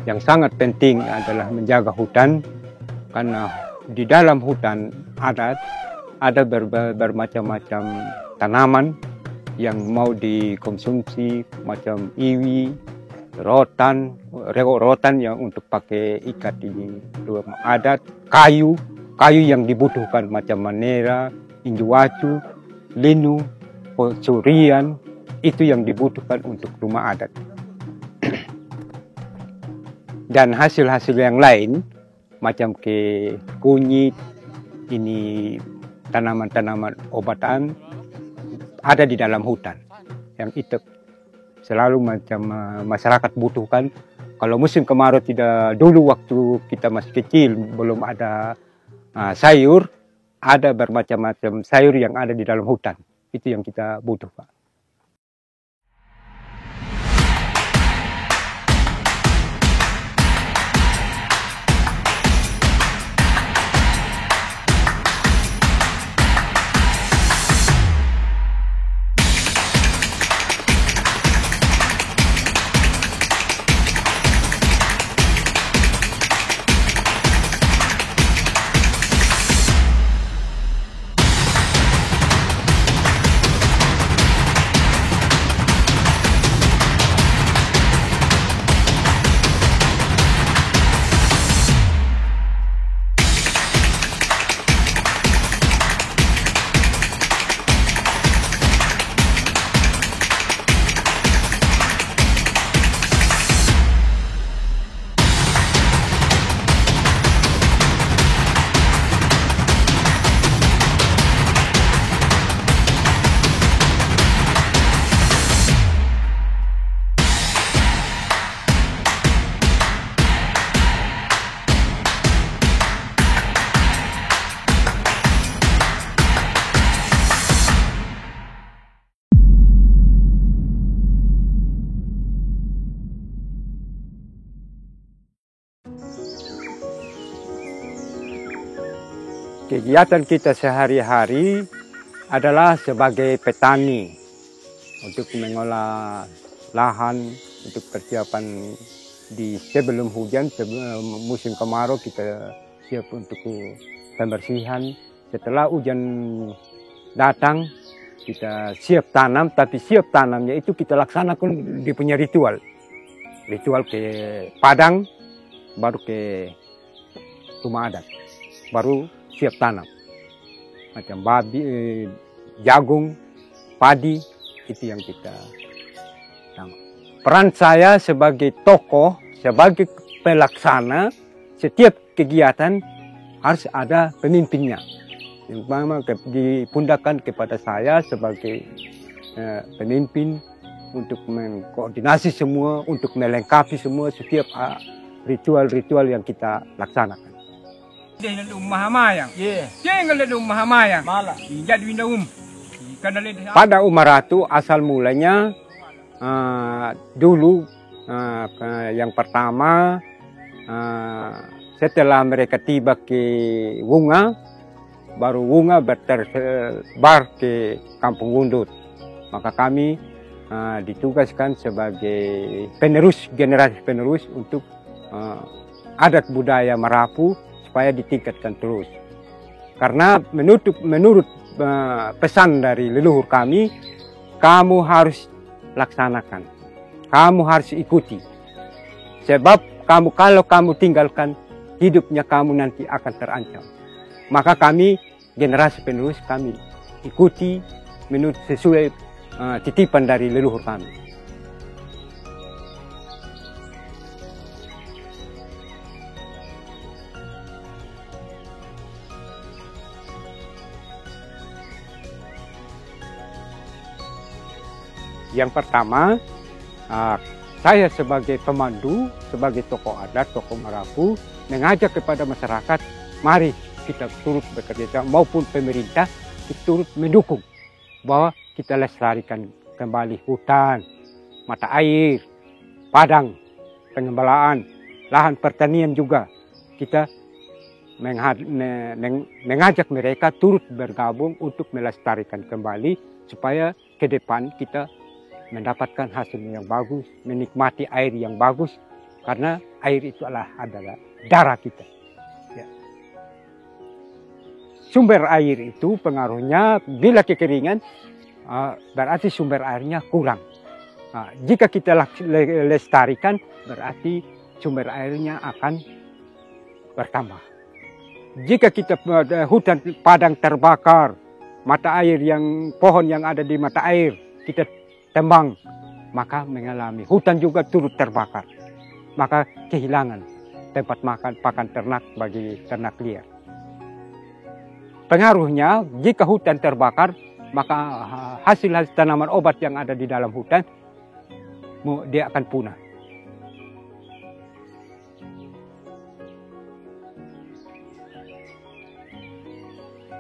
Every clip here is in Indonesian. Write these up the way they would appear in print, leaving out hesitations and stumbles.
Yang sangat penting adalah menjaga hutan, karena di dalam hutan adat ada bermacam-macam tanaman yang mau dikonsumsi, macam iwi, rotan yang untuk pakai ikat di rumah adat, kayu yang dibutuhkan macam manera, injuwacu, linu, curian, itu yang dibutuhkan untuk rumah adat. Dan hasil-hasil yang lain macam ke kunyit, ini tanaman-tanaman obatan ada di dalam hutan yang itu selalu macam masyarakat butuhkan. Kalau musim kemarau tidak, dulu waktu kita masih kecil belum ada sayur, ada bermacam-macam sayur yang ada di dalam hutan, itu yang kita butuhkan. Kegiatan kita sehari-hari adalah sebagai petani untuk mengolah lahan untuk persiapan di sebelum hujan, sebelum musim kemarau kita siap untuk pembersihan. Setelah hujan datang kita siap tanam, tapi siap tanamnya itu kita laksanakan di punya ritual ke padang, baru ke rumah adat, baru siap tanam. Macam babi, jagung, padi, itu yang kita tanam. Peran saya sebagai tokoh, sebagai pelaksana, setiap kegiatan harus ada pemimpinnya. Yang pertama dipundakkan kepada saya sebagai pemimpin untuk mengkoordinasi semua, untuk melengkapi semua setiap ritual-ritual yang kita laksanakan. Pada Umaratu asal mulanya dulu yang pertama setelah mereka tiba ke Wunga, baru Wunga bertersebar ke Kampung Wundut. Maka kami ditugaskan sebagai generasi penerus untuk adat budaya Marapu supaya ditingkatkan terus. Karena menurut pesan dari leluhur kami, kamu harus laksanakan, kamu harus ikuti. Sebab kalau kamu tinggalkan, hidupnya kamu nanti akan terancam. Maka kami, generasi penerus, kami ikuti menurut sesuai titipan dari leluhur kami. Yang pertama, saya sebagai pemandu, sebagai tokoh adat, tokoh Marapu, mengajak kepada masyarakat, mari kita turut bekerja maupun pemerintah turut mendukung bahwa kita lestarikan kembali hutan, mata air, padang, pengembalaan, lahan pertanian juga. Kita mengajak mereka turut bergabung untuk melestarikan kembali supaya ke depan kita mendapatkan hasil yang bagus, menikmati air yang bagus, karena air itu adalah darah kita. Ya. Sumber air itu pengaruhnya bila kekeringan, berarti sumber airnya kurang. Jika kita lestarikan, berarti sumber airnya akan bertambah. Jika kita hutan padang terbakar, mata air pohon yang ada di mata air kita tembang, maka mengalami hutan juga turut terbakar. Maka kehilangan tempat makan pakan ternak bagi ternak liar. Pengaruhnya jika hutan terbakar, maka hasil tanaman obat yang ada di dalam hutan dia akan punah.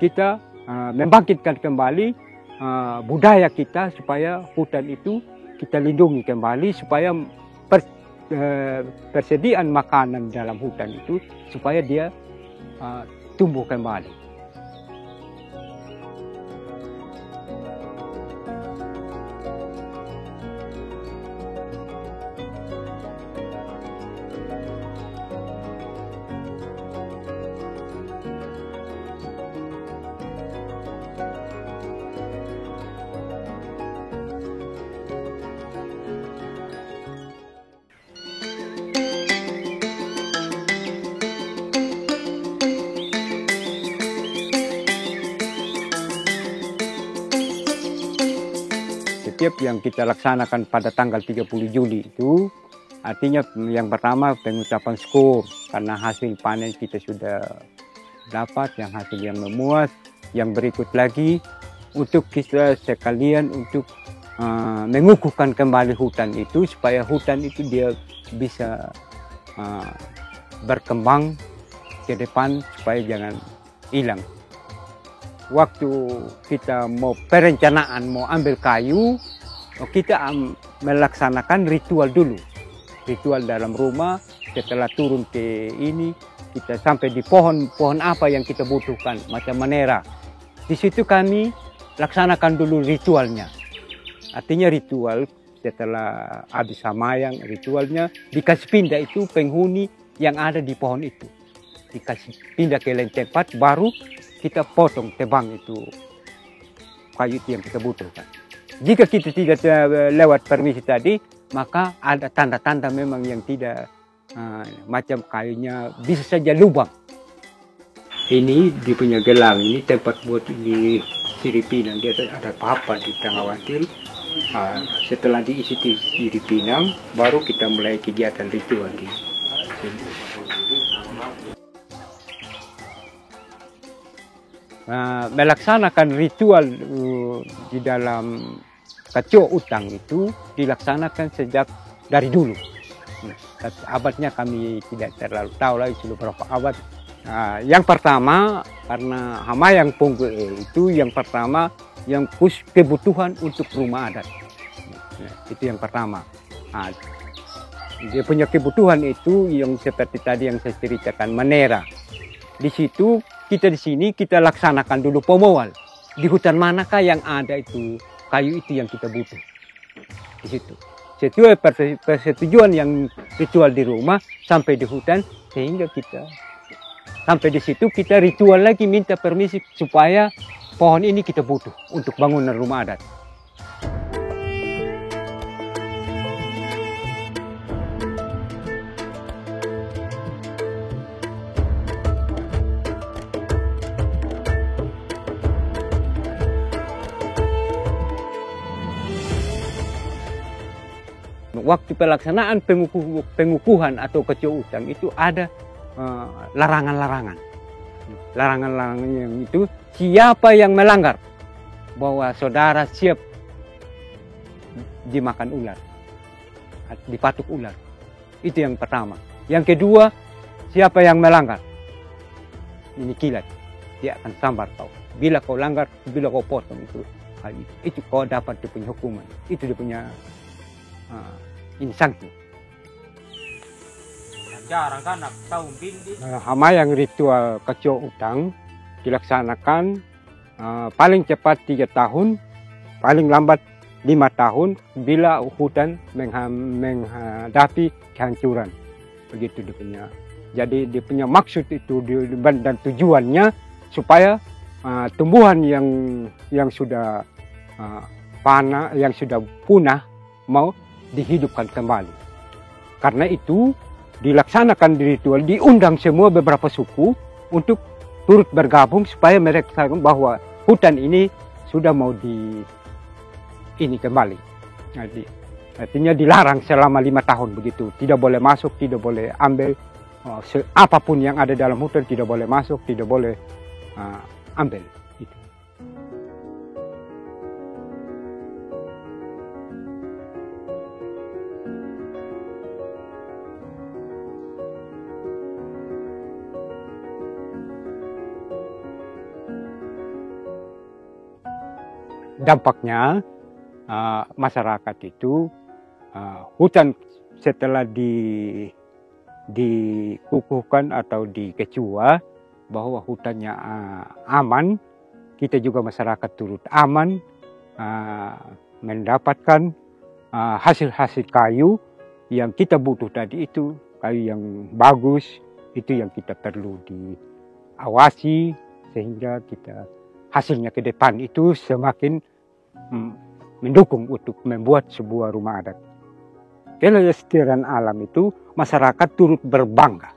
Kita membangkitkan kembali budaya kita supaya hutan itu kita lindungi kembali, supaya persediaan makanan dalam hutan itu supaya dia tumbuh kembali. Setiap yang kita laksanakan pada tanggal 30 Juli itu, artinya yang pertama pengucapan syukur karena hasil panen kita sudah dapat, yang hasil yang memuas. Yang berikut lagi untuk kita sekalian untuk mengukuhkan kembali hutan itu supaya hutan itu dia bisa berkembang ke depan supaya jangan hilang. Waktu kita mau perencanaan, mau ambil kayu, kita melaksanakan ritual dulu. Ritual dalam rumah, setelah turun ke ini, kita sampai di pohon apa yang kita butuhkan, macam menera. Di situ kami laksanakan dulu ritualnya. Artinya ritual setelah habis samayang, ritualnya dikasih pindah itu penghuni yang ada di pohon itu. Dikasih pindah ke lain tempat, baru kita potong, tebang itu kayu yang kita butuhkan. Jika kita tidak lewat permisi tadi, maka ada tanda-tanda memang yang tidak macam kayunya bisa saja lubang. Ini dia punya gelang, ini tempat buat di siripinang. Dia ada papan di tengah wantil. Setelah diisi siripinang, baru kita mulai kegiatan ritual di sini. Melaksanakan ritual di dalam Kacio Utang itu dilaksanakan sejak dari dulu. Abadnya kami tidak terlalu tahu lagi sudah berapa abad. Yang pertama karena Hamayang Ponggo itu yang pertama yang khusus kebutuhan untuk rumah adat. Itu yang pertama. Dia punya kebutuhan itu yang seperti tadi yang saya ceritakan, menera. Di situ kita di sini kita laksanakan dulu pemowal. Di hutan manakah yang ada itu kayu itu yang kita butuh. Di situ. Sesuai persetujuan yang ritual di rumah sampai di hutan, sehingga kita sampai di situ kita ritual lagi minta permisi supaya pohon ini kita butuh untuk bangunan rumah adat. Waktu pelaksanaan pengukuhan atau Kacio Utang itu ada larangan-larangan. Larangan-larangan yang itu siapa yang melanggar bahwa saudara siap dimakan ular, dipatuk ular. Itu yang pertama. Yang kedua, siapa yang melanggar ini kilat, dia akan sambar kau. Bila kau langgar, bila kau potong itu kau dapat dia punya hukuman. Itu dia punya ini sanksi. Jarang kan tahun bindi. Hamayang ritual Kacio Utang dilaksanakan paling cepat 3 tahun, paling lambat 5 tahun bila hutan menghadapi kehancuran. begitu dia punya. Jadi dia punya maksud itu dan tujuannya supaya tumbuhan yang sudah yang sudah punah mau dihidupkan kembali. Karena itu dilaksanakan ritual, diundang semua beberapa suku untuk turut bergabung supaya mereka tahu bahwa hutan ini sudah mau ini kembali. Jadi, artinya dilarang selama 5 tahun begitu, tidak boleh masuk, tidak boleh ambil apapun yang ada dalam hutan, tidak boleh masuk, tidak boleh ambil. Itu. Dampaknya masyarakat itu hutan setelah dikukuhkan atau dikecua bahwa hutannya aman, kita juga masyarakat turut aman mendapatkan hasil-hasil kayu yang kita butuh tadi itu, kayu yang bagus, itu yang kita perlu diawasi sehingga kita hasilnya ke depan itu semakin mendukung untuk membuat sebuah rumah adat. Kelestarian alam itu masyarakat turut berbangga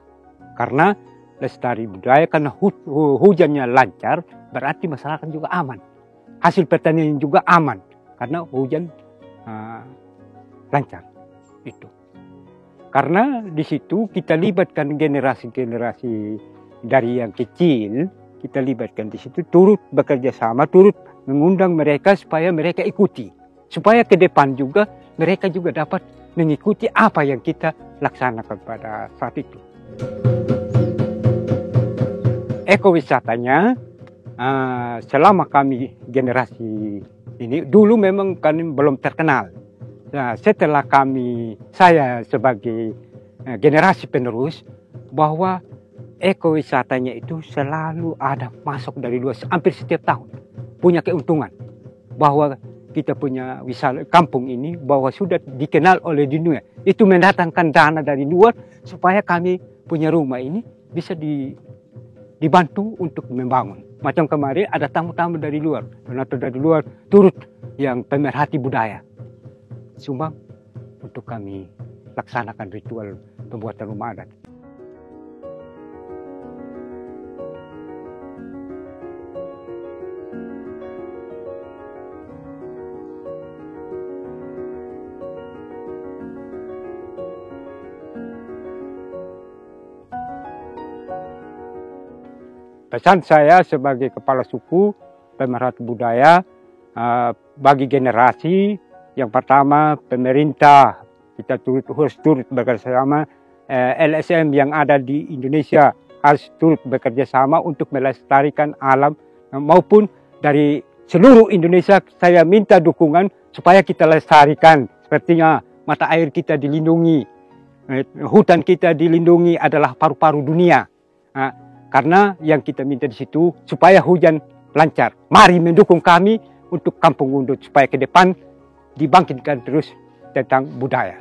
karena lestari budaya, karena hujannya lancar berarti masyarakat juga aman. Hasil pertanian juga aman karena hujan lancar itu. Karena di situ kita libatkan generasi-generasi dari yang kecil, kita libatkan di situ turut bekerja sama, turut mengundang mereka supaya mereka ikuti, supaya ke depan juga mereka juga dapat mengikuti apa yang kita laksanakan pada saat itu. Ekowisatanya selama kami generasi ini dulu memang kami belum terkenal. Nah, setelah saya sebagai generasi penerus, bahwa ekowisatanya itu selalu ada masuk dari luar, hampir setiap tahun punya keuntungan bahwa kita punya wisata kampung ini bahwa sudah dikenal oleh dunia. Itu mendatangkan dana dari luar supaya kami punya rumah ini bisa dibantu untuk membangun. Macam kemarin ada tamu-tamu dari luar, donatur dari luar turut yang pemerhati budaya sumbang untuk kami laksanakan ritual pembuatan rumah adat. Pesan saya sebagai kepala suku pemerhati budaya bagi generasi, yang pertama pemerintah kita harus turut bekerja sama, LSM yang ada di Indonesia harus turut bekerja sama untuk melestarikan alam, maupun dari seluruh Indonesia saya minta dukungan supaya kita lestarikan, sepertinya mata air kita dilindungi, hutan kita dilindungi adalah paru-paru dunia. Karena yang kita minta di situ supaya hujan lancar. Mari mendukung kami untuk Kampung Undut supaya ke depan dibangkitkan terus tentang budaya.